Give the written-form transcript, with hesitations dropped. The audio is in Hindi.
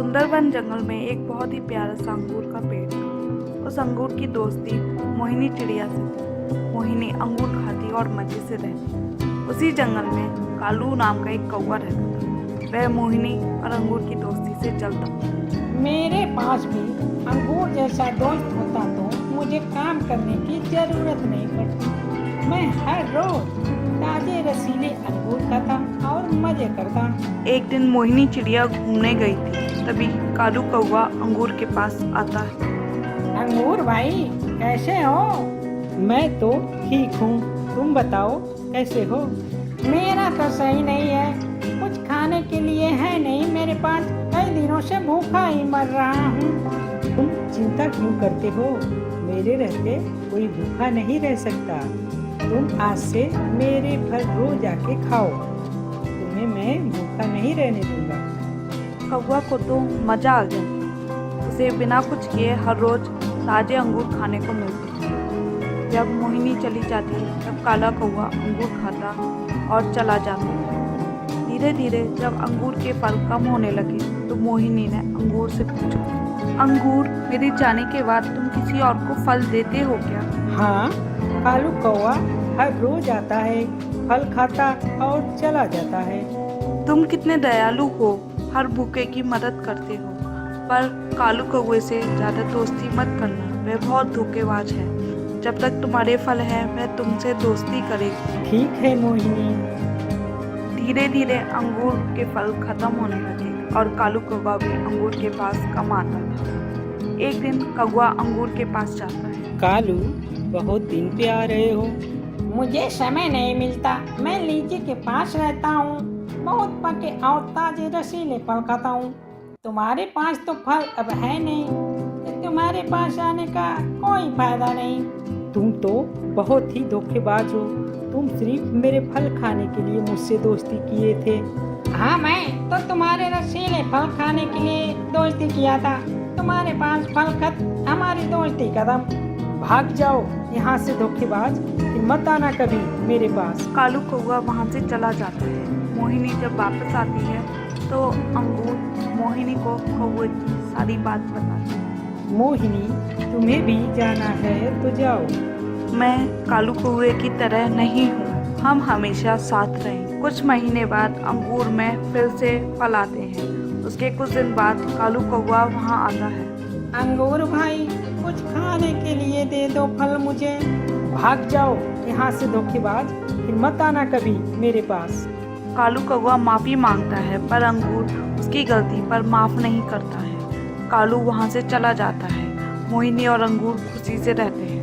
सुंदरबन जंगल में एक बहुत ही प्यारा सा अंगूर का पेड़ था। उस अंगूर की दोस्ती मोहिनी चिड़िया से थी। मोहिनी अंगूर खाती और मजे से रहती। उसी जंगल में कालू नाम का एक कौवा रहता था। वह मोहिनी और अंगूर की दोस्ती से जलता। मेरे पास भी अंगूर जैसा दोस्त होता तो मुझे काम करने की जरूरत नहीं पड़ती। मैं हर रोज ताजे रसीले अंगूर खाता और मजे करता। एक दिन मोहिनी चिड़िया घूमने गई थी। तभी कालू कौवा अंगूर के पास आता है। अंगूर भाई कैसे हो? मैं तो ठीक हूँ, तुम बताओ कैसे हो? मेरा तो सही नहीं है, कुछ खाने के लिए है नहीं मेरे पास। कई दिनों से भूखा ही मर रहा हूँ। तुम चिंता क्यों करते हो? मेरे रहते कोई भूखा नहीं रह सकता। तुम आज से मेरे फल रोज आके खाओ, तुम्हें मैं भूखा नहीं रहने दूंगा। कौवा को तो मजा आ गया। उसे बिना कुछ किए हर रोज ताजे अंगूर खाने को मिलते थे। जब मोहिनी चली जाती तब काला कौवा अंगूर खाता और चला जाता। धीरे धीरे जब अंगूर के फल कम होने लगे तो मोहिनी ने अंगूर से पूछा, अंगूर मेरे जाने के बाद तुम किसी और को फल देते हो क्या? हाँ, कालू कौवा हर रोज आता है, फल खाता और चला जाता है। तुम कितने दयालु हो, हर भूखे की मदद करते हो। पर कालू कौवे से ज़्यादा दोस्ती मत करना, वह बहुत धोखेबाज है। जब तक तुम्हारे फल हैं वह तुमसे दोस्ती करेगी। ठीक है मोहिनी। धीरे धीरे अंगूर के फल खत्म होने लगे और कालू कौवा भी अंगूर के पास कम आता था। एक दिन कौवा अंगूर के पास जाता है। कालू, बहुत दिन पे आ रहे हो? मुझे समय नहीं मिलता, मैं लीची के पास रहता हूँ। बहुत पके और ताजे रसीले फल खाता हूँ। तुम्हारे पास तो फल अब है नहीं, तो तुम्हारे पास आने का कोई फायदा नहीं। तुम तो बहुत ही धोखेबाज हो। तुम सिर्फ मेरे फल खाने के लिए मुझसे दोस्ती किए थे। हाँ, मैं तो तुम्हारे रसीले फल खाने के लिए दोस्ती किया था। तुम्हारे पास फल खत्म, हमारी दोस्ती खत्म। भाग जाओ यहाँ से धोखेबाज, फिर मत आना कभी मेरे पास। कालू कौवा वहाँ से चला जाता है। मोहिनी जब वापस आती है तो अंगूर मोहिनी को कौवे की सारी बात बताती है। मोहिनी, तुम्हें भी जाना है तो जाओ। मैं कालू कौवे की तरह नहीं हूँ, हम हमेशा साथ रहें। कुछ महीने बाद अंगूर में फिर से फल आते हैं। उसके कुछ दिन बाद कालू कौवा वहाँ आता है। अंगूर भाई, कुछ खाने के लिए दे दो फल मुझे। भाग जाओ यहाँ से धोखेबाज, फिर मत आना कभी मेरे पास। कालू कौवा माफ़ी मांगता है पर अंगूर उसकी गलती पर माफ़ नहीं करता है। कालू वहाँ से चला जाता है। मोहिनी और अंगूर खुशी से रहते हैं।